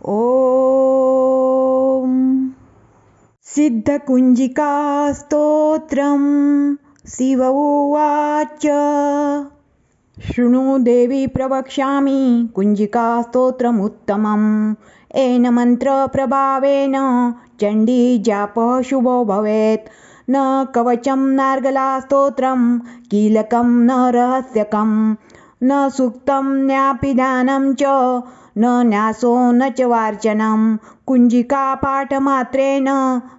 ॐ सिद्धकुञ्जिकास्तोत्रं शिव उवाच। शृणु देवी प्रवक्ष्यामि कुञ्जिकास्तोत्रमुत्तमम्। येन मन्त्रप्रभावेन चण्डी जापः शुभो भवेत्। न कवचं नार्गलास्तोत्रं कीलकं न रहस्यकं न सूक्तं न्यापिदानं च न न्यासो न च वार्चनं। कुञ्जिकापाठमात्रेण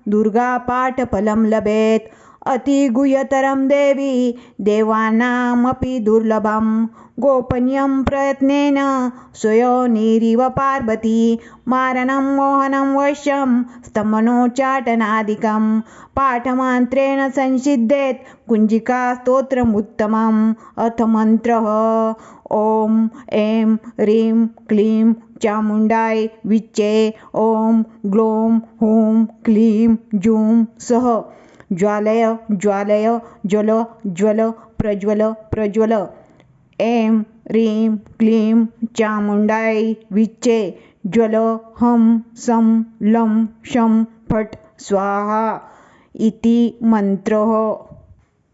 दुर्गापाठफलं लभेत्। अतिगुह्यतरं देवी देवानामपि दुर्लभं। गोपनीयं प्रयत्नेन स्वयोनिरिव पार्वती। मारणं मोहनं वश्यं स्तम्भनोच्चाटनादिकं। पाठमात्रेण संसिद्धेत् कुञ्जिकास्तोत्रमुत्तमम्। अथ मन्त्रः। ॐ ऐं ह्रीं क्लीं चामुण्डाय विच्चे। ॐ ग्लौं हूं क्लीं जूं सः। ज्वालय ज्वालय ज्वल ज्वल प्रज्वल प्रज्वल। ऐं ह्रीं क्लीं चामुण्डाय विच्चे। ज्वल हं सं लं शं फट् स्वाहा इति मन्त्रः।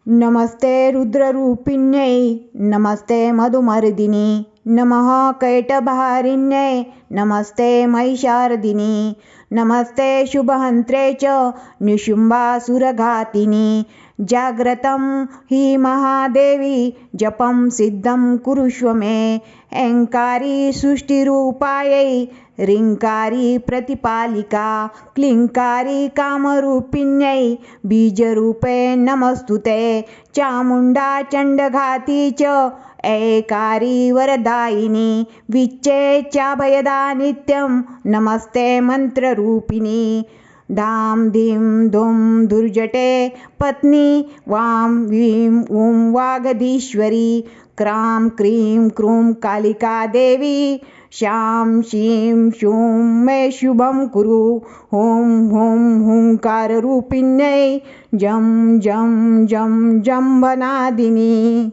नमस्ते रुद्ररूपिण्यै नमस्ते मधुमर्दिनी नमः कैटभारिण्यै नमस्ते महिषार्दिनी नमस्ते शुभहन्त्रे च निशुम्भासुरघातिनी। जाग्रतं हि महादेवी जपं सिद्धं कुरुष्व मे। ऐङ्कारी सृष्टिरूपायै ह्रीङ्कारी प्रतिपालिका क्लीङ्कारी कामरूपिण्यै बीजरूपे नमस्तुते। चामुण्डा चण्डघाती च ऐकारी वरदायिनी विच्चे चाभयदा नित्यं नमस्ते मन्त्ररूपिणी। धां धीं धूं दुर्जटे पत्नी वां वीं ऊं वागधीश्वरी। क्रां क्रीं क्रूं कालिका देवी शां शीं शूं मे शुभं कुरु। हुं हुं हुंकाररूपिण्यै जं जं जं जम्बनादिनी।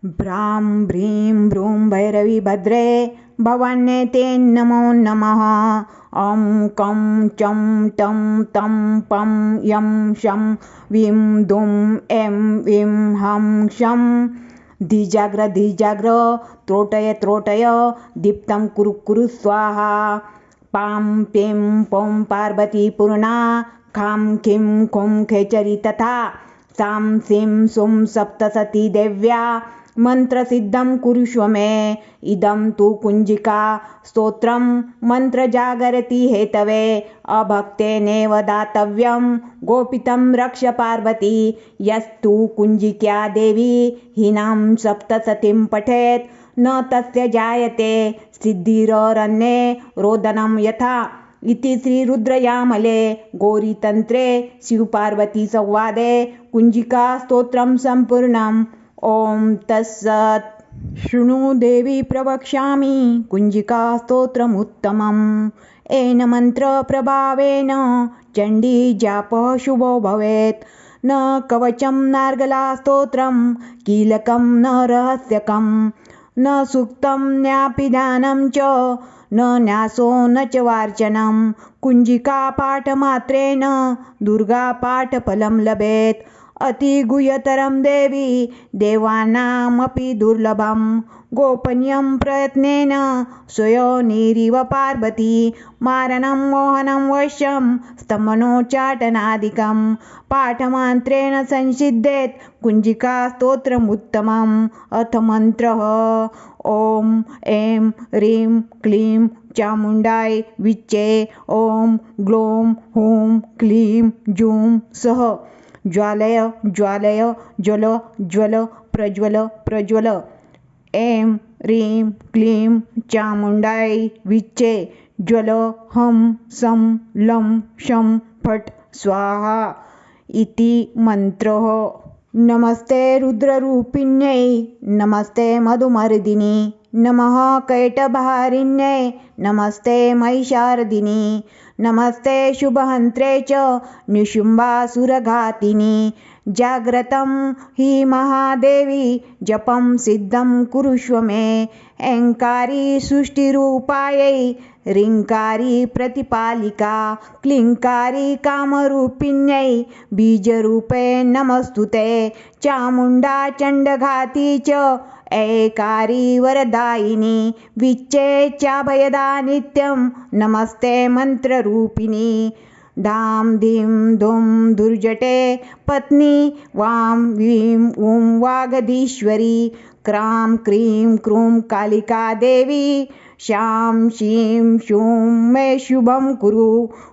भ्रां भ्रीं भ्रूं भैरवी भद्रे भवान्यै ते नमो नमः। ॐ कं चं तं तं पं यं शं वीं दुं ऐं वीं हं शं। धीजाग्र धीजाग्र त्रोटय त्रोटय दीप्तं कुरु कुरु स्वाहा। पां पीं पौं पार्वती पूर्णा खां खीं खूं खेचरी तथा। सां सीं सुं सप्तसती देव्या मन्त्रसिद्धं कुरुष्व मे। इदं तु कुञ्जिका स्तोत्रं मन्त्रजागरति हेतवे। अभक्तेनेव दातव्यं गोपितं रक्ष पार्वती। यस्तु कुञ्जिका देवी हीनां सप्तसतीं पठेत् न तस्य जायते सिद्धिररण्ये रोदनं यथा। इति श्रीरुद्रयामले गौरीतन्त्रे शिवपार्वतीसंवादे कुञ्जिकास्तोत्रं सम्पूर्णम्। ॐ तत्सत्। शृणु देवी प्रवक्ष्यामि कुञ्जिकास्तोत्रमुत्तमम्। येन मन्त्रप्रभावेन चण्डी जापः शुभो भवेत्। न कवचं नार्गलास्तोत्रं कीलकं न रहस्यकं न सूक्तं न्यापिदानं च न न्यासो न च वार्चनं। कुञ्जिकापाठमात्रेण दुर्गापाठफलं लभेत्। अतिगुह्यतरं देवी देवानामपि दुर्लभं। गोपनीयं प्रयत्नेन स्वयोनिरिव पार्वती। मारणं मोहनं वश्यं स्तम्भनोच्चाटनादिकं। पाठमात्रेण संसिद्धेत् कुञ्जिकास्तोत्रमुत्तमम्। अथ मन्त्रः। ॐ ऐं ह्रीं क्लीं चामुण्डाय विच्चे। ॐ ग्लौं हूं क्लीं जूं सः। ज्वालय ज्वालय ज्वल ज्वल प्रज्वल प्रज्वल। ऐं ह्रीं क्लीं चामुण्डाय विच्चे। ज्वल हं सं लं शं फट् स्वाहा इति मन्त्रः। नमस्ते रुद्ररूपिण्यै नमस्ते मधुमर्दिनी नमः कैटभारिण्यै नमस्ते महिषार्दिनी नमस्ते शुभहन्त्रे च निशुम्भासुरघातिनी। जाग्रतं हि महादेवी जपं सिद्धं कुरुष्व मे। ऐङ्कारी सृष्टिरूपायै ह्रीङ्कारी प्रतिपालिका क्लीङ्कारी कामरूपिण्यै बीजरूपे नमस्तुते चामुण्डा चण्डघाती च ऐकारी वरदायिनी विच्चेच्चाभयदा नित्यं नमस्ते मन्त्ररूपिणी धाम धीं धूम दुर्जटे पत्नी वां वीं ऊं वागधीश्वरी क्रां क्रीं क्रूं कालिका देवी शां शीं शूं मे शुभं कुरु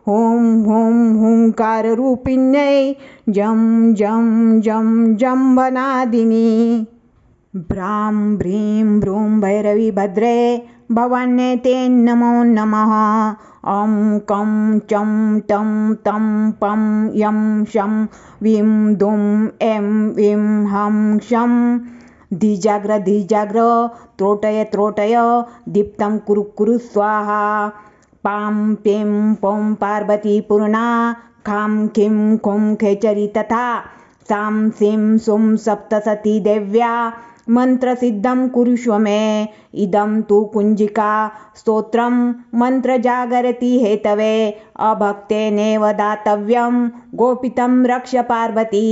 हुं हुं हुंकाररूपिण्यै जं जं जं जम्बनादिनी भ्रां भ्रीं भ्रूं भैरवी भद्रे भवान्ये ते नमो नमः ॐ कं चं तं तं पं यं शं वीं दुं ऐं वीं हं शं धीजाग्र त्रोटय दीप्तं कुरु स्वाहा पां पीं पौं पार्वती पूर्णा खां खीं खुं खेचरी तथा सां सीं सुं सप्तसती देव्या मंत्रसिद्धं कुरुष्व मे इदं तु कुञ्जिका स्तोत्रं मन्त्रजागरति हेतवे अभक्तेनेव दातव्यं गोपितं रक्ष पार्वती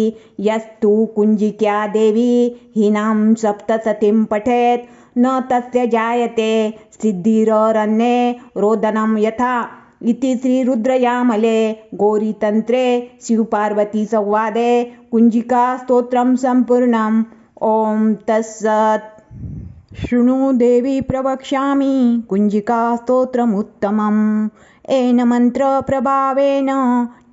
यस्तु कुञ्जिक्या देवी हीनां सप्तसतीं पठेत् न तस्य जायते सिद्धिररण्ये रोदनं यथा इति श्रीरुद्रयामले गौरीतन्त्रे शिवपार्वती संवादे कुञ्जिका स्तोत्रं सम्पूर्णम् ॐ तत्सत् शृणु देवी प्रवक्ष्यामि कुञ्जिका स्तोत्रमुत्तमम् येन मन्त्रप्रभावेन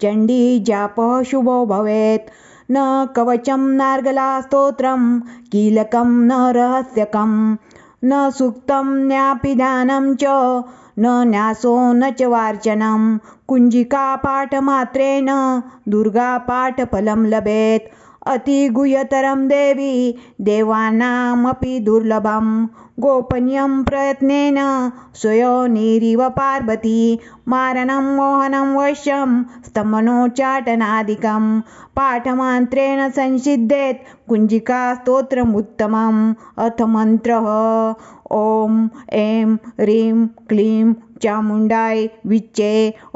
चण्डी जापः शुभो भवेत् न कवचं नार्गला स्तोत्रं कीलकं न रहस्यकं न सूक्तं न्यापिदानं च न न्यासो न च वार्चनं कुञ्जिका पाठमात्रेण दुर्गापाठफलं लभेत् अतिगुह्यतरं देवी देवानामपि दुर्लभं गोपनीयं प्रयत्नेन स्वयोनिरिव पार्वती मारणं मोहनं वश्यं स्तमनोच्चाटनादिकं पाठमन्त्रेण संसिद्धेत् कुञ्जिका स्तोत्रमुत्तमम् अथ मन्त्रः ॐ ऐं ह्रीं क्लीं चामुण्डाय विच्चे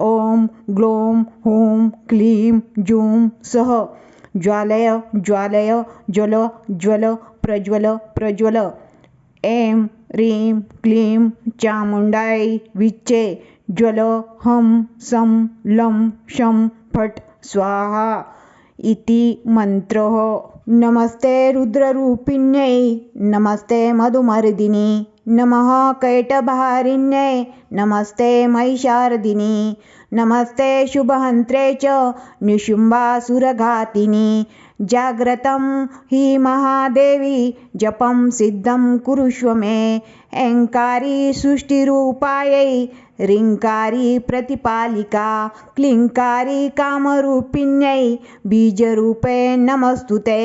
ॐ ग्लौं हूं क्लीं जूं सः ज्वालय ज्वालय ज्वल ज्वल प्रज्वल प्रज्वल ऐं ह्रीं क्लीं चामुण्डाय विच्चे ज्वल हं सं लं शं फट् स्वाहा इति मन्त्रः नमस्ते रुद्ररूपिण्यै नमस्ते मधुमर्दिनी नमः कैटभारिण्यै नमस्ते महिषार्दिनी नमस्ते शुभहन्त्रे च निशुम्भासुरघातिनी जाग्रतं हि महादेवी जपं सिद्धं कुरुष्व मे ऐङ्कारी सृष्टिरूपायै ह्रीङ्कारी प्रतिपालिका क्लीङ्कारी कामरूपिण्यै बीजरूपे नमस्तुते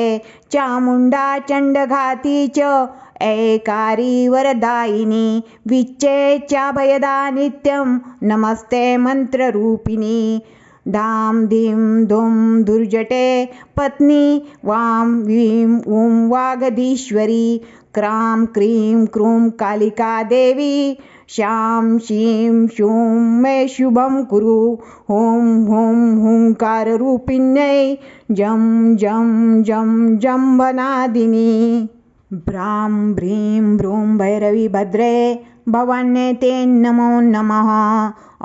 चामुण्डा चण्डघाती च ऐकारी वरदायिनी विच्चेच्चाभयदा नित्यं नमस्ते मन्त्ररूपिणी धाम धीं धूम दुर्जटे पत्नी वां वीं ऊं वागधीश्वरी क्रां क्रीं क्रूं कालिका देवी शां शीं शूं मे शुभं कुरु हुं हुं हुंकाररूपिण्यै जं जं जं जम्बनादिनी भ्रां भ्रीं भ्रूं भैरवी भद्रे भवान्ये ते नमो नमः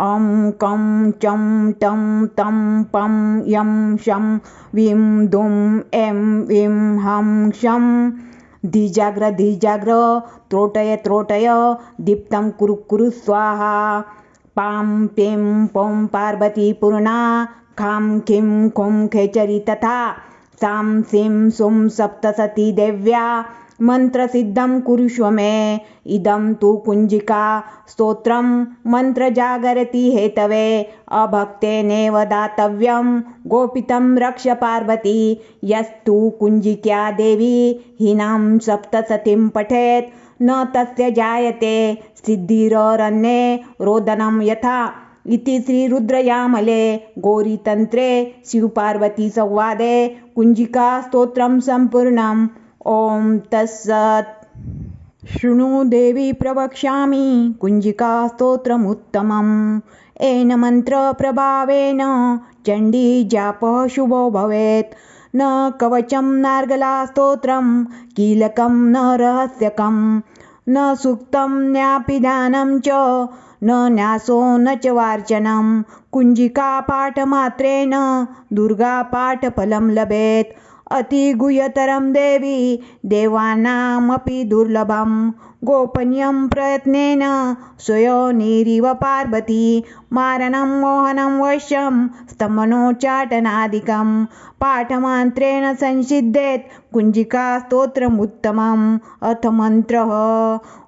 ॐ कं चं तं तं पं यं शं वीं दुं ऐं वीं हं शं धीजाग्र त्रोटय दीप्तं कुरु स्वाहा पां पीं पौं पार्वती पूर्णा खां खीं खुं खेचरी तथा सां सीं सुं सप्तसती देव्या मंत्रसिद्धं कुरुष्व मे इदं तु कुञ्जिका स्तोत्रं मन्त्रजागरति हेतवे अभक्तेनेव दातव्यं गोपितं रक्ष पार्वती यस्तु कुञ्जिक्या देवी हीनां सप्तसतीं पठेत् न तस्य जायते सिद्धिररण्ये रोदनं यथा इति श्रीरुद्रयामले गौरीतन्त्रे शिवपार्वती संवादे कुञ्जिका स्तोत्रं सम्पूर्णम् ॐ तत्सत् शृणु देवी प्रवक्ष्यामि कुञ्जिका स्तोत्रमुत्तमम्। येन मन्त्रप्रभावेन चण्डी जापः शुभो भवेत्। न कवचं नार्गला स्तोत्रं कीलकं न रहस्यकं न सूक्तं न्यापिदानं च न न्यासो न च वार्चनं। कुञ्जिकापाठमात्रेण दुर्गापाठफलं लभेत्। अतिगुह्यतरं देवी देवानामपि दुर्लभं। गोपनीयं प्रयत्नेन स्वयोनिरिव पार्वती। मारणं मोहनं वश्यं स्तमनोच्चाटनादिकं पाठमात्रेण संसिद्धेत् कुञ्जिकास्तोत्रमुत्तमम्। अथ मन्त्रः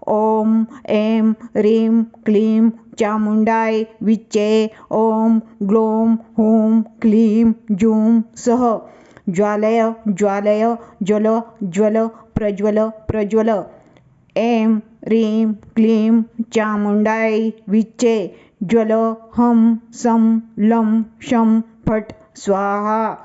ॐ ऐं ह्रीं क्लीं चामुण्डाय विच्चे। ॐ ग्लौं हूं क्लीं जूं सः। ज्वालय ज्वालय ज्वल ज्वल प्रज्वल प्रज्वल। ऐं ह्रीं क्लीं चामुण्डाय विच्चे। ज्वल हं सं लं शं फट् स्वाहा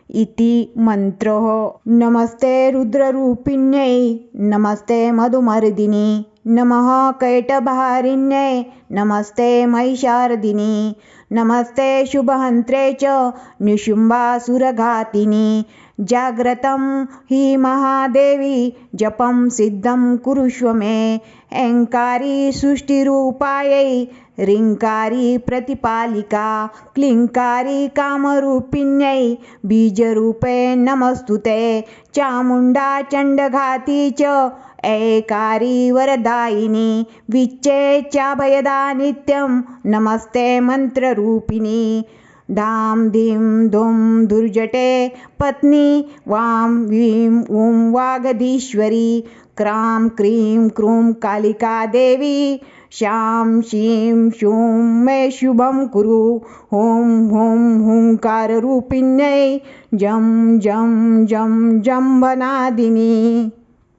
इति मन्त्रः। नमस्ते रुद्ररूपिण्यै नमस्ते मधुमर्दिनी नमः कैटभारिण्यै नमस्ते महिषार्दिनी नमस्ते शुभहन्त्रे च निशुम्भासुरघातिनी। जाग्रतं हि महादेवी जपं सिद्धं कुरुष्व मे। ऐङ्कारी सृष्टिरूपायै ह्रीङ्कारी प्रतिपालिका क्लीङ्कारी कामरूपिण्यै बीजरूपे नमस्तुते। चामुण्डा चण्डघाती च ऐकारी वरदायिनी विच्चे चाभयदा नित्यं नमस्ते मन्त्ररूपिणी। धां धीं धूं दुर्जटे पत्नी वां वीं ऊं वागधीश्वरी। क्रां क्रीं क्रूं कालिका देवी शां शीं शूं मे शुभं कुरु। हुं हुं हुंकाररूपिण्यै जं जं जं जम्बनादिनी।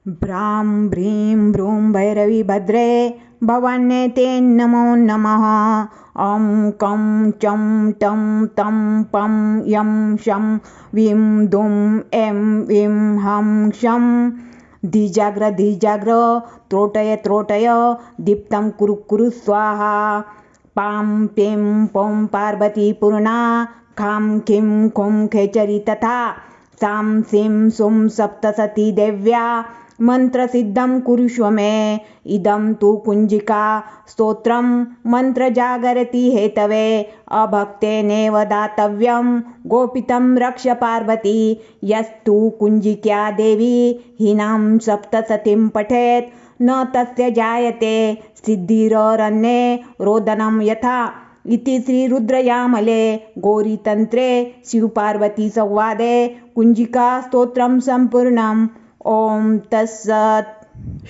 भ्रां भ्रीं भ्रूं भैरवी भद्रे भवान्यै ते नमो नमः। ॐ कं चं टं तं पं यं शं वीं दुं ऐं वीं हं शं। धीजाग्र धीजाग्र त्रोटय त्रोटय दीप्तं कुरु कुरु स्वाहा। पां पीं पौं पार्वती पूर्णा खां खीं खूं खेचरी तथा। सां सीं सुं सप्तसती देव्या मन्त्रसिद्धं कुरुष्व मे। इदं तु कुञ्जिका स्तोत्रं मन्त्रजागरति हेतवे अभक्तेनेव दातव्यं गोपितं रक्ष पार्वती। यस्तु कुञ्जिका देवी हीनां सप्तसतीं पठेत् न तस्य जायते सिद्धिररण्ये रोदनं यथा। इति श्रीरुद्रयामले गौरीतन्त्रे शिवपार्वतीसंवादे कुञ्जिकास्तोत्रं सम्पूर्णम्। ॐ तत्सत्।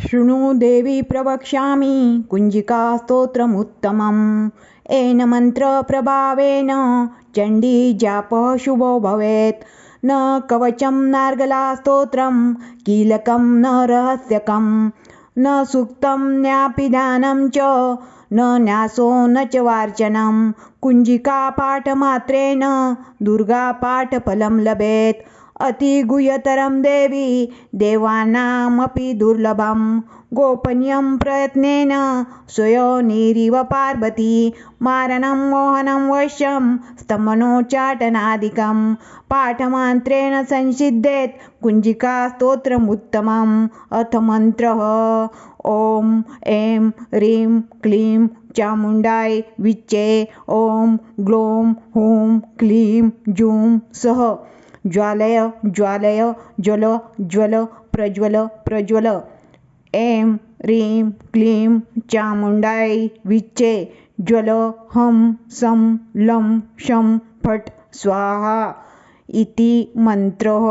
शृणु देवी प्रवक्ष्यामि कुञ्जिकास्तोत्रमुत्तमम्। येन मन्त्रप्रभावेन चण्डी जापः शुभो भवेत्। न कवचं नार्गला स्तोत्रं कीलकं न रहस्यकं न सूक्तं न्यापिदानं च न न्यासो न च वार्चनं। कुञ्जिकापाठमात्रेण दुर्गापाठफलं लभेत्। अतिगुह्यतरं देवी देवानामपि दुर्लभं। गोपनीयं प्रयत्नेन स्वयोनिरिव पार्वती। मारणं मोहनं वश्यं स्तमनोच्चाटनादिकं पाठमात्रेण संसिद्धेत् कुञ्जिकास्तोत्रमुत्तमम्। अथ मन्त्रः ॐ ऐं ह्रीं क्लीं चामुण्डाय विच्चे। ॐ ग्लौं हूं क्लीं जूं सः। ज्वालय ज्वालय ज्वल ज्वल प्रज्वल प्रज्वल। ऐं ह्रीं क्लीं चामुण्डाय विच्चे। ज्वल हं सं लं शं फट् स्वाहा इति मन्त्रः।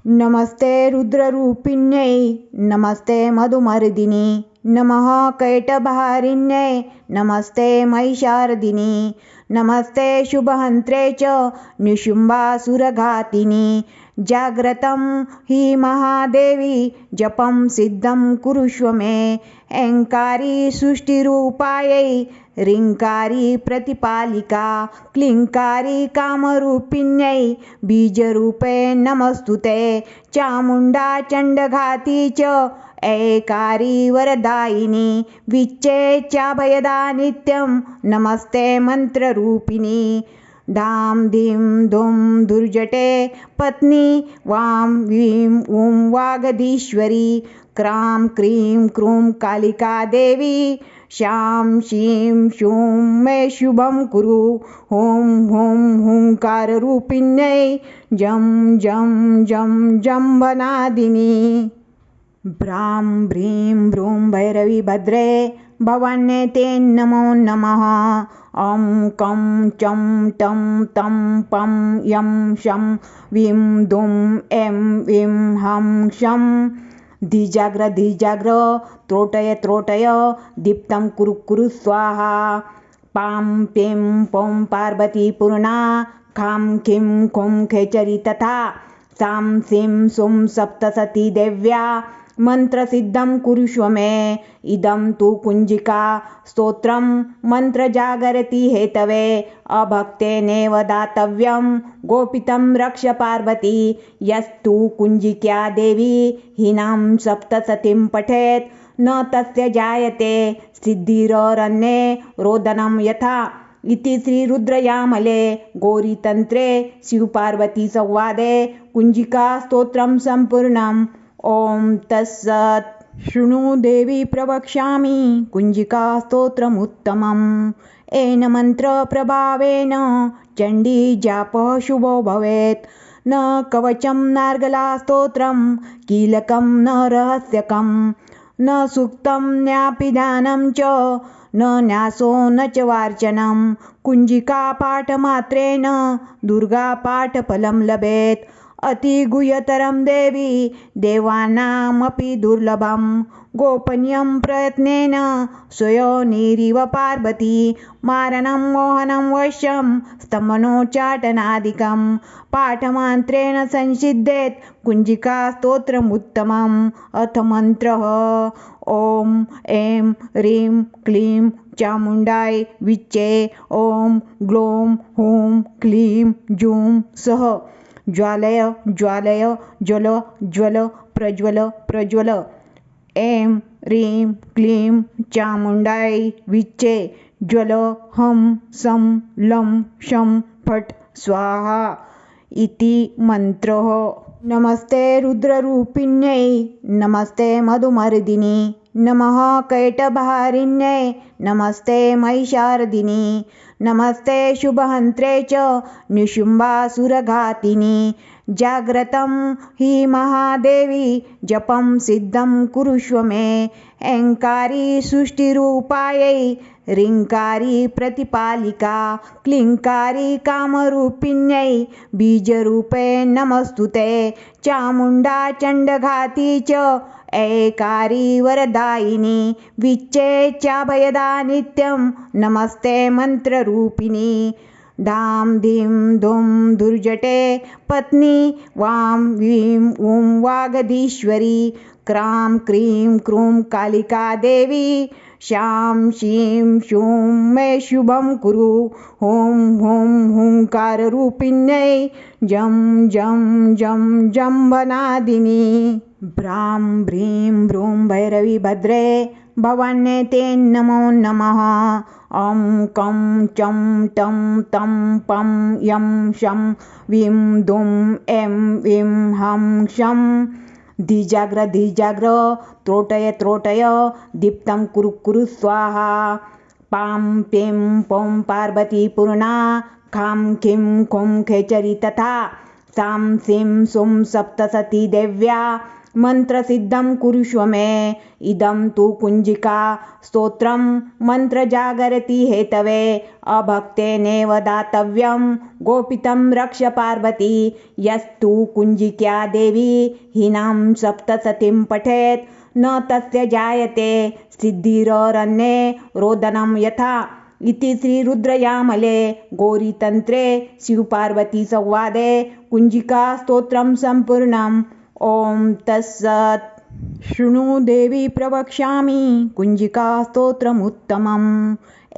नमस्ते रुद्ररूपिण्यै नमस्ते मधुमर्दिनी नमः कैटभारिण्यै नमस्ते महिषार्दिनी नमस्ते शुभहन्त्रे च निशुम्भासुरघातिनी। जाग्रतं हि महादेवी जपं सिद्धं कुरुष्व मे। ऐङ्कारी सृष्टिरूपायै ह्रीङ्कारी प्रतिपालिका क्लीङ्कारी कामरूपिण्यै बीजरूपे नमस्तुते। चामुण्डा चण्डघाती च ऐकारी वरदायिनी विच्चेच्छाभयदा नित्यं नमस्ते मन्त्ररूपिणी धाम धीं धूम दुर्जटे पत्नी वां वीं ऊं वागधीश्वरी क्रां क्रीं क्रूं कालिका देवी शां शीं शूं मे शुभं कुरु हुं हुं हुंकाररूपिण्यै जं जं जं जम्बनादिनी भ्रां भ्रीं भ्रूं भैरवी भद्रे भवान्यै ते नमो नमः ॐ कं चं तं तं पं यं शं वीं दुं ऐं वीं हं शं धीजाग्र त्रोटय दीप्तं कुरु स्वाहा पां पीं पौं पार्वती पूर्णा खां खीं खुं खेचरी तथा सां सीं सुं सप्तसती देव्या मंत्रसिद्धं कुरुष्व मे इदं तु कुञ्जिका स्तोत्रं मन्त्रजागरति हेतवे अभक्तेनेव दातव्यं गोपितं रक्ष पार्वती यस्तु कुञ्जिक्या देवी हीनां सप्तसतीं पठेत् न तस्य जायते सिद्धिररण्ये रोदनं यथा इति श्रीरुद्रयामले गौरीतन्त्रे शिवपार्वती संवादे कुञ्जिका स्तोत्रं सम्पूर्णम् ॐ तत्सत् शृणु देवी प्रवक्ष्यामि कुञ्जिका स्तोत्रमुत्तमम् येन मन्त्रप्रभावेन चण्डी जापः शुभो भवेत् न कवचं नार्गला स्तोत्रं कीलकं न रहस्यकं न सूक्तं न्यापिदानं च न न्यासो न च वार्चनं कुञ्जिका पाठमात्रेण दुर्गापाठफलं लभेत् अतिगुह्यतरं देवी देवानामपि दुर्लभं गोपनीयं प्रयत्नेन स्वयोनिरिव पार्वती मारणं मोहनं वश्यं स्तमनोच्चाटनादिकं पाठमन्त्रेण संसिद्धेत् कुञ्जिका स्तोत्रमुत्तमम् अथ मन्त्रः ॐ ऐं ह्रीं क्लीं चामुण्डाय विच्चे ॐ ग्लौं हूं क्लीं जूं सः ज्वालय ज्वालय ज्वल ज्वल प्रज्वल प्रज्वल ऐं ह्रीं क्लीं चामुण्डाय विच्चे ज्वल हं सं लं शं फट् स्वाहा इति मन्त्रः नमस्ते रुद्ररूपिण्यै नमस्ते मधुमर्दिनी नमः कैटभारिण्यै नमस्ते महिषार्दिनी नमस्ते शुभहन्त्रे च निशुम्भासुरघातिनी जाग्रतं हि महादेवी जपं सिद्धं कुरुष्व मे ऐङ्कारी सृष्टिरूपायै ह्रीङ्कारी प्रतिपालिका क्लीङ्कारी कामरूपिण्यै बीजरूपे नमस्तुते चामुण्डा चण्डघाती च ऐकारी वरदायिनी विच्चेच्छाभयदा नित्यं नमस्ते मन्त्ररूपिणी धाम धीं धूम दुर्जटे पत्नी वां वीं ऊं वागधीश्वरी क्रां क्रीं क्रूं कालिका देवी शां शीं शूं मे शुभं कुरु हुं हुं हुंकाररूपिण्यै जं जं जं जम्बनादिनी भ्रां भ्रीं भ्रूं भैरवी भद्रे भवान्यै ते नमो नमः ॐ कं चं तं तं पं यं शं वीं दुं ऐं वीं हं शं धीजाग्र त्रोटय दीप्तं कुरु स्वाहा पां पीं पौं पार्वती पूर्णा खां खीं खुं खेचरी तथा सां सीं सुं सप्तसती देव्या मंत्रसिद्धं कुरुष्व मे इदं तु कुञ्जिका स्तोत्रं मन्त्रजागरति हेतवे अभक्तेनेव दातव्यं गोपितं रक्ष पार्वती यस्तु कुञ्जिक्या देवी हीनां सप्तसतीं पठेत् न तस्य जायते सिद्धिररण्ये रोदनं यथा इति श्रीरुद्रयामले गौरीतन्त्रे शिवपार्वती संवादे कुञ्जिका स्तोत्रं सम्पूर्णम् ॐ तत्सत् शृणु देवी प्रवक्ष्यामि कुञ्जिका स्तोत्रमुत्तमम्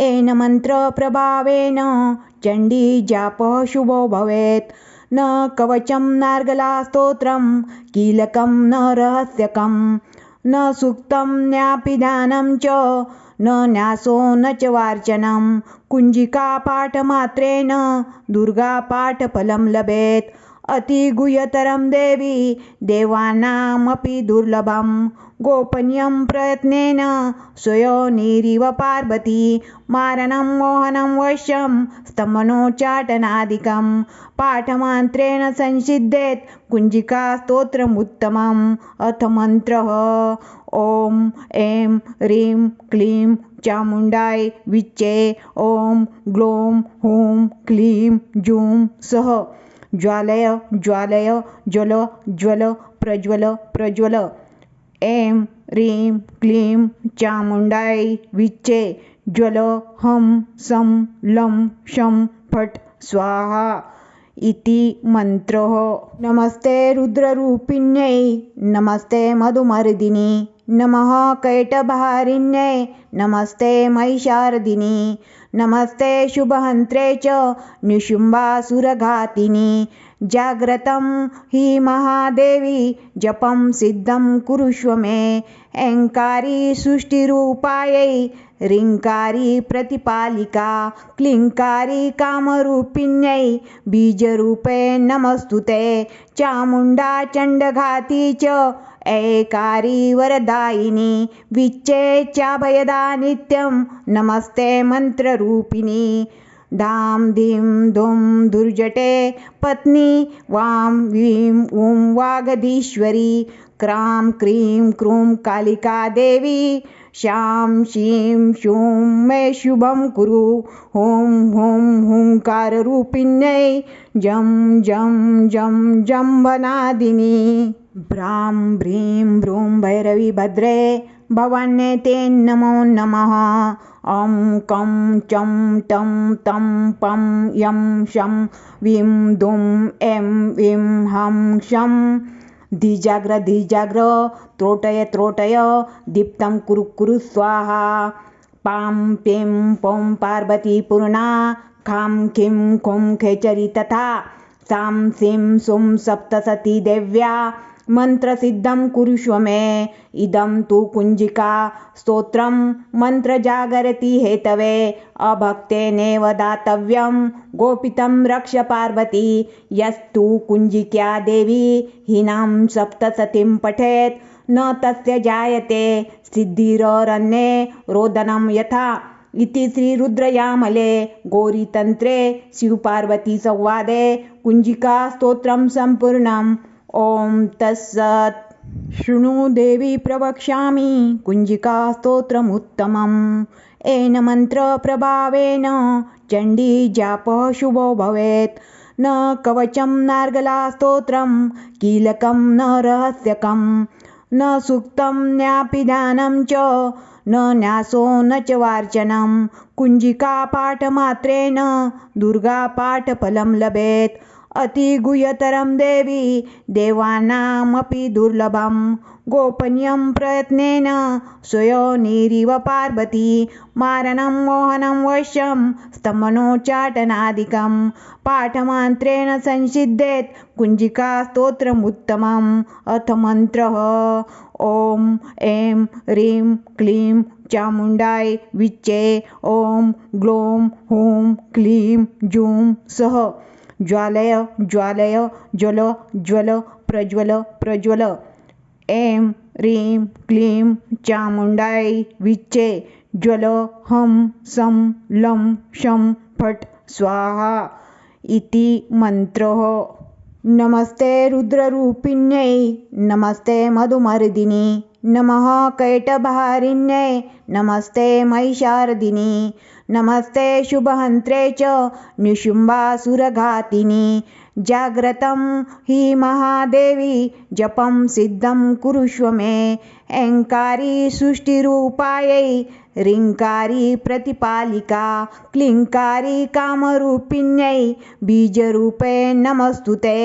येन मन्त्रप्रभावेन चण्डी जापः शुभो भवेत् न कवचं नार्गला स्तोत्रं कीलकं न रहस्यकं न सूक्तं न्यापि ध्यानं च न न्यासो न च वार्चनं कुञ्जिकापाठमात्रेण दुर्गापाठफलं लभेत् अतिगुह्यतरं देवी देवानामपि दुर्लभं गोपनीयं प्रयत्नेन स्वयोनिरिव पार्वती मारणं मोहनं वश्यं स्तमनोच्चाटनादिकं पाठमन्त्रेण संसिद्धेत् कुञ्जिकास्तोत्रमुत्तमम् अथ मन्त्रः ॐ ऐं ह्रीं क्लीं चामुण्डाय विच्चे ॐ ग्लौं हूं क्लीं जूं सः ज्वालय ज्वालय ज्वल ज्वल प्रज्वल प्रज्वल ऐं ह्रीं क्लीं चामुण्डाय विच्चे ज्वल हं सं लं शं फट् स्वाहा इति मन्त्रः। नमस्ते रुद्ररूपिण्यै नमस्ते मधुमर्दिनी नमः कैटभारिण्यै नमस्ते महिषार्दिनी नमस्ते शुभहन्त्रे च निशुम्भासुरघातिनी जाग्रतं हि महादेवी जपं सिद्धं कुरुष्व मे ऐङ्कारी सृष्टिरूपायै ह्रीङ्कारी प्रतिपालिका क्लीङ्कारी कामरूपिण्यै बीजरूपे नमस्तुते चामुण्डा चण्डघाती च ऐकारी वरदायिनी विच्चे चाभयदा नित्यं नमस्ते मन्त्ररूपिणी धाम धीं धूं दुर्जटे पत्नी वां वीं ऊं वागधीश्वरी क्रां क्रीं क्रूं कालिका देवी शां शीं शूं मे शुभं कुरु हुं हुं हुंकाररूपिण्यै जं जं जं जम्बनादिनी भ्रां भ्रीं भ्रूं भैरवी भद्रे भवान्यै ते नमो नमः ॐ कं चं तं तं पं यं शं वीं दुं ऐं वीं हं शं धीजाग्र धीजाग्र त्रोटय त्रोटय दीप्तं कुरु कुरु स्वाहा पां पीं पौं पार्वती पूर्णा खां खीं खुं खेचरी तथा सां सीं सुं सप्तसती देव्या मन्त्रसिद्धं कुरुष्व मे इदं तु कुञ्जिका स्तोत्रं मन्त्रजागरति हेतवे अभक्तेनेव दातव्यं गोपितं रक्ष पार्वती यस्तु कुञ्जिक्या देवी हीनां सप्तसतीं पठेत् न तस्य जायते सिद्धिररण्ये रोदनं यथा इति श्रीरुद्रयामले गौरीतन्त्रे शिवपार्वतीसंवादे कुञ्जिकास्तोत्रं सम्पूर्णम् ॐ तत्सत्। शृणु देवी प्रवक्ष्यामि कुञ्जिकास्तोत्रमुत्तमम् येन मन्त्रप्रभावेन चण्डीजापः शुभो भवेत् न कवचं नार्गलास्तोत्रं कीलकं न रहस्यकं न सूक्तं न्यापि ध्यानं च न न्यासो न च वार्चनं कुञ्जिकापाठमात्रेण दुर्गापाठफलं लभेत् अतिगुह्यतरं देवी देवानामपि दुर्लभं गोपनीयं प्रयत्नेन स्वयोनिरिव पार्वती मारणं मोहनं वश्यं स्तमनोच्चाटनादिकं पाठमन्त्रेण संसिद्धेत् कुञ्जिकास्तोत्रमुत्तमम् अथ मन्त्रः ॐ ऐं ह्रीं क्लीं चामुण्डाय विच्चे ॐ ग्लौं हूं क्लीं जूं सः ज्वालय ज्वालय ज्वल ज्वल प्रज्वल प्रज्वल ऐं ह्रीं क्लीं चामुण्डाय विच्चे ज्वल हं सं लं शं फट् स्वाहा इति मन्त्रः। नमस्ते रुद्ररूपिण्यै नमस्ते मधुमर्दिनी नमः कैटभारिण्यै नमस्ते महिषार्दिनी नमस्ते शुभहन्त्रे च निशुम्भासुरघातिनी जाग्रतं हि महादेवी जपं सिद्धं कुरुष्व मे ऐङ्कारी सृष्टिरूपायै ह्रीङ्कारी प्रतिपालिका क्लीङ्कारी कामरूपिण्यै बीजरूपे नमस्तुते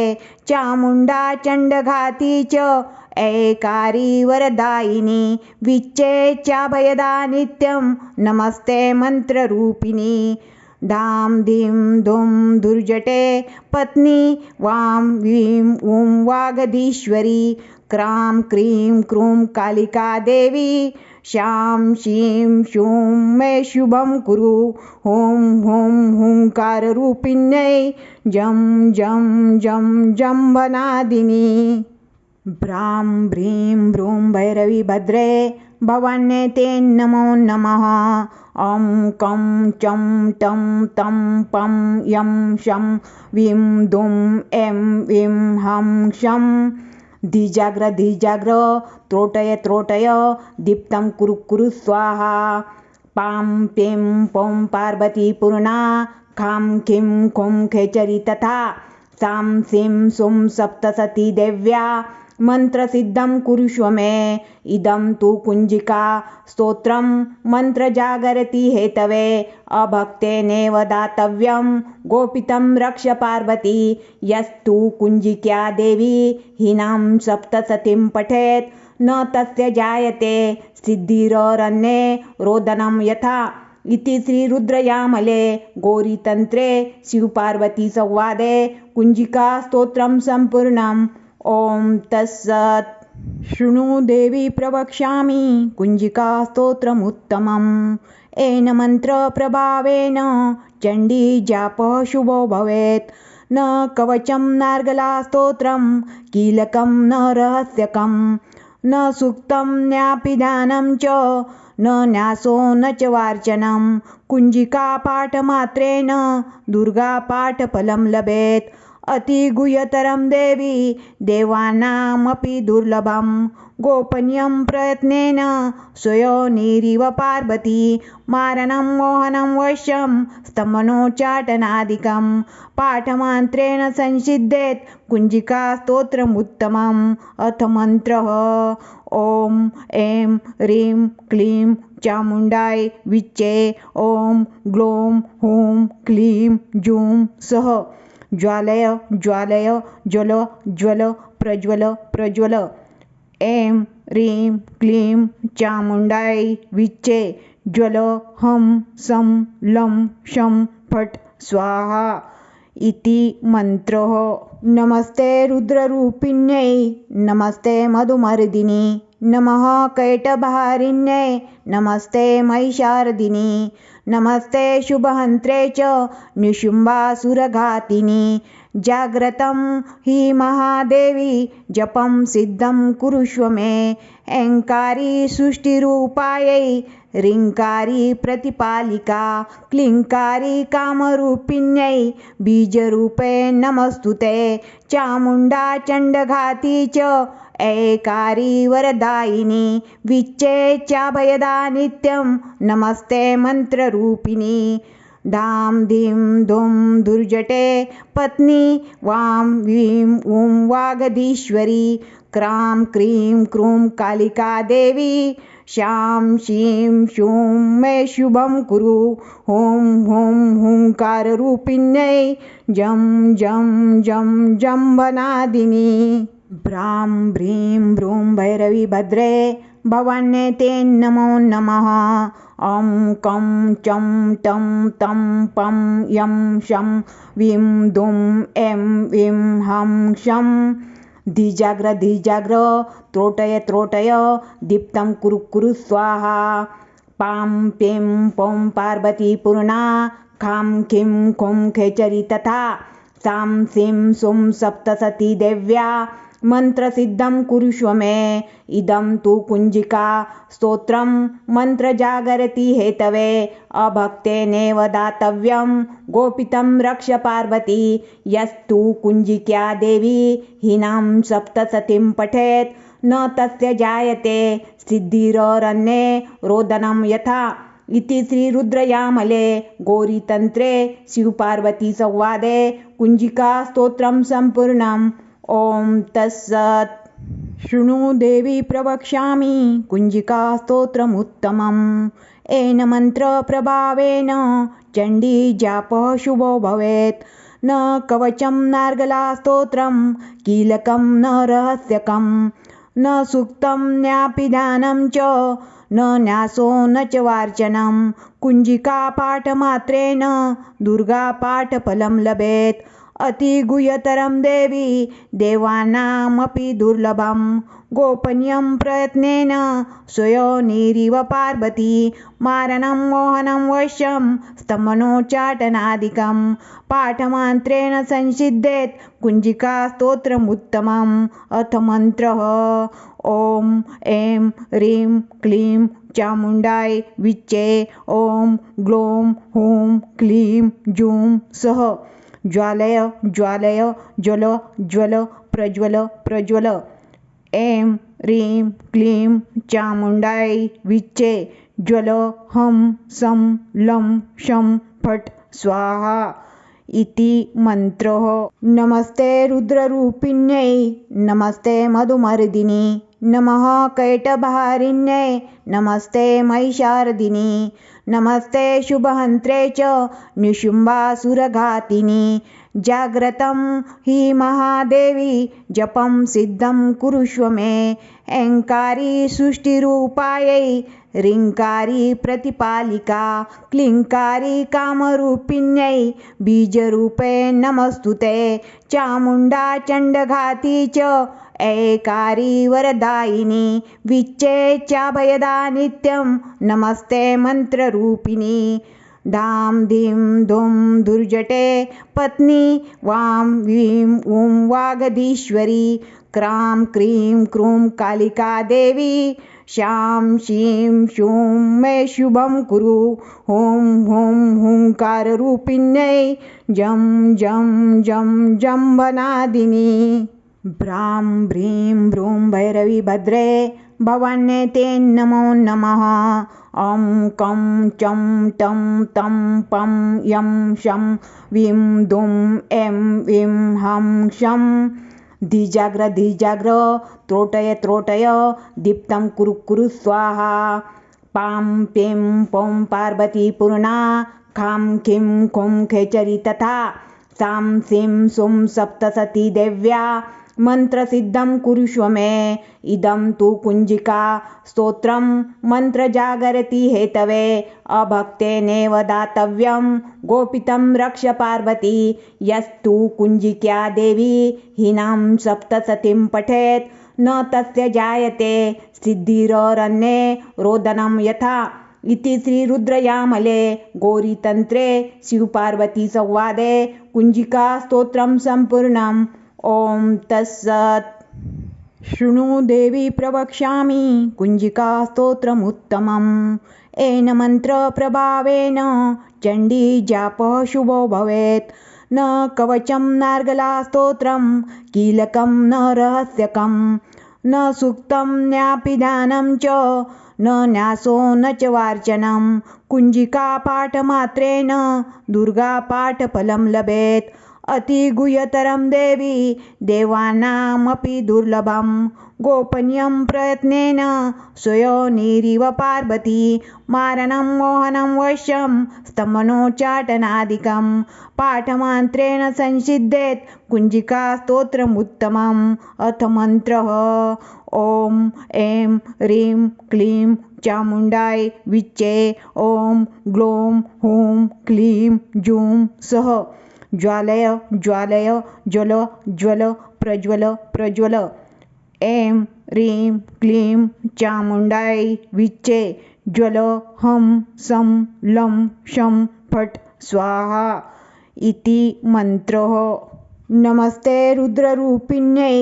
चामुण्डा चण्डघाती च ऐकारी वरदायिनी विच्चे चाभयदा नित्यं नमस्ते मन्त्ररूपिणी धाम धीं धूं दुर्जटे पत्नी वां वीं ऊं वागधीश्वरी क्रां क्रीं क्रूं कालिका देवी शां शीं शूं मे शुभं कुरु। हुं हुं हुंकाररूपिण्यै जं जं जं जम्बनादिनी। भ्रां भ्रीं भ्रूं भैरवी भद्रे भवान्यै ते नमो नमः। ॐ कं चं तं तं पं यं शं वीं दुं ऐं वीं हं शं। धीजाग्र धीजाग्र त्रोटय त्रोटय दीप्तं कुरु कुरु स्वाहा। पां पीं पौं पार्वती पूर्णा खां खीं खूं खेचरी तथा सां सीं सुं सप्तसती देव्या मन्त्रसिद्धं कुरुष्व मे। इदं तु कुञ्जिका स्तोत्रं मन्त्रजागरति हेतवे अभक्तेनेव दातव्यं गोपितं रक्ष पार्वती। यस्तु कुञ्जिका देवी हीनां सप्तसतीं पठेत् न तस्य जायते सिद्धिररण्ये रोदनं यथा। इति श्रीरुद्रयामले गौरीतन्त्रे शिवपार्वती संवादे कुञ्जिका स्तोत्रं सम्पूर्णम्। ॐ तत्सत्। शृणु देवी प्रवक्ष्यामि कुञ्जिका स्तोत्रमुत्तमम्। येन मन्त्रप्रभावेन चण्डी जापः शुभो भवेत्। न कवचं नार्गला स्तोत्रं कीलकं न रहस्यकं न सूक्तं न्यापिदानं च न न्यासो न च वार्चनं। कुञ्जिका पाठमात्रेण दुर्गापाठफलं लभेत्। अतिगुह्यतरं देवी देवानामपि दुर्लभं गोपनीयं प्रयत्नेन स्वयोनिरिव पार्वती। मारणं मोहनं वश्यं स्तम्भनोच्चाटनादिकं पाठमन्त्रेण संसिद्धेत् कुञ्जिका स्तोत्रमुत्तमम्। अथ मन्त्रः। ॐ ऐं ह्रीं क्लीं चामुण्डाय विच्चे। ॐ ग्लौं हूं क्लीं जूं सः। ज्वालय ज्वालय ज्वल ज्वल प्रज्वल प्रज्वल। ऐं ह्रीं क्लीं चामुण्डाय विच्चे। ज्वल हं सं लं शं फट् स्वाहा इति मन्त्रः। नमस्ते रुद्ररूपिण्यै नमस्ते मधुमर्दिनी नमः कैटभारिण्यै नमस्ते महिषार्दिनी नमस्ते शुभहन्त्रे च निशुम्भासुरघातिनी। जाग्रतं हि महादेवी जपं सिद्धं कुरुष्व मे। ऐङ्कारी सृष्टिरूपायै ह्रीङ्कारी प्रतिपालिका क्लीङ्कारी कामरूपिण्यै बीजरूपे नमस्तुते। चामुण्डा चण्डघाती च ऐकारी वरदायिनी विच्चे चाभयदा नित्यं नमस्ते मन्त्ररूपिणी। धां धीं धुं दुर्जटे पत्नी वां वीं ऊं वागधीश्वरी। क्रां क्रीं क्रूं कालिका देवी शां शीं शूं मे शुभं कुरु। हुं हुं हुंकाररूपिण्यै जं जं जं जम्बनादिनी। भ्रां भ्रीं भ्रूं भैरवी भद्रे भवान्यै ते नमो नमः। ॐ कं चं तं तं पं यं शं वीं दुं ऐं वीं हं शं। धीजाग्र धीजाग्र त्रोटय त्रोटय दीप्तं कुरु कुरु स्वाहा। पां पीं पौं पार्वती पूर्णा खां खीं खूं खेचरी तथा सां सीं सुं सप्तसती देव्या मन्त्रसिद्धं कुरुष्व मे। इदं तु कुञ्जिका स्तोत्रं मन्त्रजागरति हेतवे अभक्तेनेव दातव्यं गोपितं रक्ष पार्वती। यस्तु कुञ्जिका देवी हीनां सप्तसतीं पठेत् न तस्य जायते सिद्धिररण्ये रोदनं यथा। इति श्रीरुद्रयामले गौरीतन्त्रे शिवपार्वती संवादे कुञ्जिका स्तोत्रं सम्पूर्णम्। ॐ तत्सत्। शृणु देवी प्रवक्ष्यामि कुञ्जिका स्तोत्रमुत्तमम्। येन मन्त्रप्रभावेन चण्डी जापः शुभो भवेत्। न कवचं नार्गला स्तोत्रं कीलकं न रहस्यकं न सूक्तं न्यापिदानं च न न्यासो न च वार्चनं। कुञ्जिका पाठमात्रेण दुर्गापाठफलं लभेत्। अतिगुह्यतरं देवी देवानामपि दुर्लभं गोपनीयं प्रयत्नेन स्वयोनिरिव पार्वती मारणं मोहनं वश्यं स्तमनोच्चाटनादिकं पाठमन्त्रेण संसिद्धेत् कुञ्जिका स्तोत्रमुत्तमम्। अथ मन्त्रः ॐ ऐं ह्रीं क्लीं चामुण्डाय विच्चे ॐ ग्लौं हूं क्लीं जूं सः ज्वालय ज्वालय ज्वल ज्वल प्रज्वल प्रज्वल। ऐं ह्रीं क्लीं चामुण्डाय विच्चे ज्वल हं सं लं शं फट् स्वाहा इति मन्त्रः। नमस्ते रुद्ररूपिण्यै नमस्ते मधुमर्दिनी नमः कैटभारिण्यै नमस्ते महिषार्दिनी नमस्ते शुभहन्त्रे च निशुम्भासुरघातिनी जाग्रतं हि महादेवी जपं सिद्धं कुरुष्व मे ऐङ्कारी सृष्टिरूपायै ह्रीङ्कारी प्रतिपालिका क्लीङ्कारी कामरूपिण्यै बीजरूपे नमस्तुते चामुण्डा चण्डघाती च ऐकारी वरदायिनी विच्चे चाभयदा नित्यं नमस्ते मन्त्ररूपिणी धाम धीं धूम दुर्जटे पत्नी वां वीं ऊं वागधीश्वरी क्रां क्रीं क्रूं कालिका देवी शां शीं शूं मे शुभं कुरु हुं हुं हुंकाररूपिण्यै जं जं जं जम्बनादिनी भ्रां भ्रीं भ्रूं भैरवी भद्रे भवान्यै ते नमो नमः। ॐ कं चं तं तं पं यं शं वीं दुं ऐं वीं हं शं धीजाग्र धीजाग्र त्रोटय त्रोटय दीप्तं कुरु कुरु स्वाहा पां पीं पौं पार्वती पूर्णा खां खीं खुं खेचरी तथा सां सीं सुं सप्तसती देव्या मन्त्रसिद्धं कुरुष्व मे इदं तु कुञ्जिका स्तोत्रं मन्त्रजागरति हेतवे अभक्तेनेव दातव्यं गोपितं रक्ष पार्वती यस्तु कुञ्जिका देवी हीनां सप्तसतीं पठेत् न तस्य जायते सिद्धिररण्ये रोदनं यथा इति श्रीरुद्रयामले गौरीतन्त्रे शिवपार्वती संवादे कुञ्जिका स्तोत्रं सम्पूर्णम्। ॐ तत्सत्। शृणु देवी प्रवक्ष्यामि कुञ्जिका स्तोत्रमुत्तमम् येन मन्त्रप्रभावेन चण्डी जापः शुभो भवेत् न कवचं नार्गला स्तोत्रं कीलकं न रहस्यकं न सूक्तं न्यापिदानं च न न्यासो न च वार्चनं कुञ्जिका पाठमात्रेण दुर्गापाठफलं लभेत् अतिगुह्यतरं देवी देवानामपि दुर्लभं गोपनीयं प्रयत्नेन स्वयोनिरिव पार्वती मारणं मोहनं वश्यं स्तमनोच्चाटनादिकं पाठमन्त्रेण संसिद्धेत् कुञ्जिका स्तोत्रमुत्तमम्। अथ मन्त्रः ॐ ऐं ह्रीं क्लीं चामुण्डाय विच्चे ॐ ग्लौं हूं क्लीं जूं सः ज्वालय ज्वालय ज्वल ज्वल प्रज्वल प्रज्वल। ऐं ह्रीं क्लीं चामुण्डाय विच्चे ज्वल हं सं लं शं फट् स्वाहा इति मन्त्रः। नमस्ते रुद्ररूपिण्यै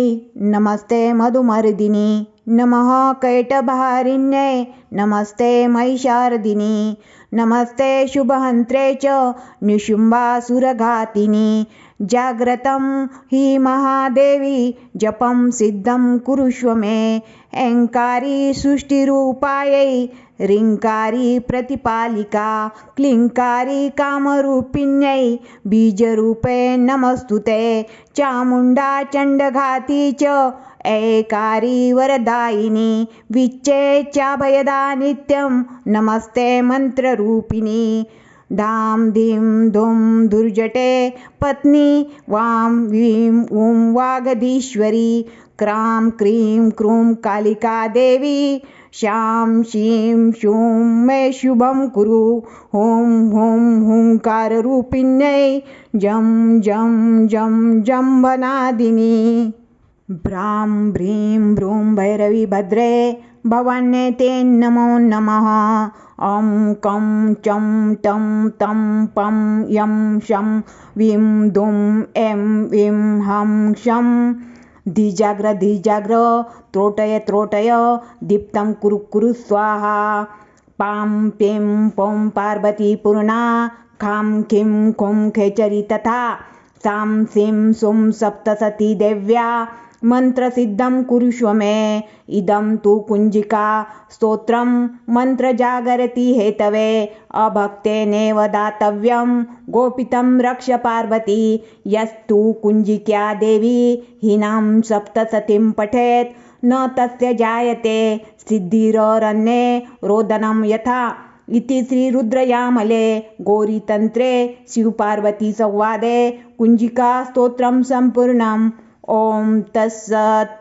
नमस्ते मधुमर्दिनी नमः कैटभारिण्यै नमस्ते महिषार्दिनी नमस्ते शुभहन्त्रे च निशुम्भासुरघातिनी जाग्रतं हि महादेवी जपं सिद्धं कुरुष्व मे ऐङ्कारी सृष्टिरूपायै ह्रीङ्कारी प्रतिपालिका क्लीङ्कारी कामरूपिण्यै बीजरूपे नमस्तुते चामुण्डा चण्डघाती च ऐकारी वरदायिनी विच्चे चाभयदा नित्यं नमस्ते मन्त्ररूपिणी धाम धीं धूम धुर्जटे पत्नी वां वीं ऊं वागधीश्वरी क्रां क्रीं क्रूं कालिका देवी शां शीं शूं मे शुभं कुरु हुं हुं हुंकाररूपिण्यै जं जं जं जम्बनादिनी भ्रां भ्रीं भ्रूं भैरवी भद्रे भवान्यै ते नमो नमः ॐ कं चं तं तं पं यं शं वीं दुं ऐं वीं हं शं धीजाग्र त्रोटय दीप्तं कुरु कुरु स्वाहा पां पीं पौं पार्वती पूर्णा खां खीं खुं खेचरी तथा सां सीं सुं सप्तसती देव्या मंत्रसिद्धं कुरुष्व मे इदं तु कुञ्जिका स्तोत्रं मन्त्रजागरति हेतवे अभक्तेनेव दातव्यं गोपितं रक्ष पार्वती यस्तु कुञ्जिक्या देवी हीनां सप्तसतीं पठेत् न तस्य जायते सिद्धिररण्ये रोदनं यथा इति श्रीरुद्रयामले गौरीतन्त्रे शिवपार्वती संवादे कुञ्जिका स्तोत्रं सम्पूर्णम्। ॐ तत्सत्।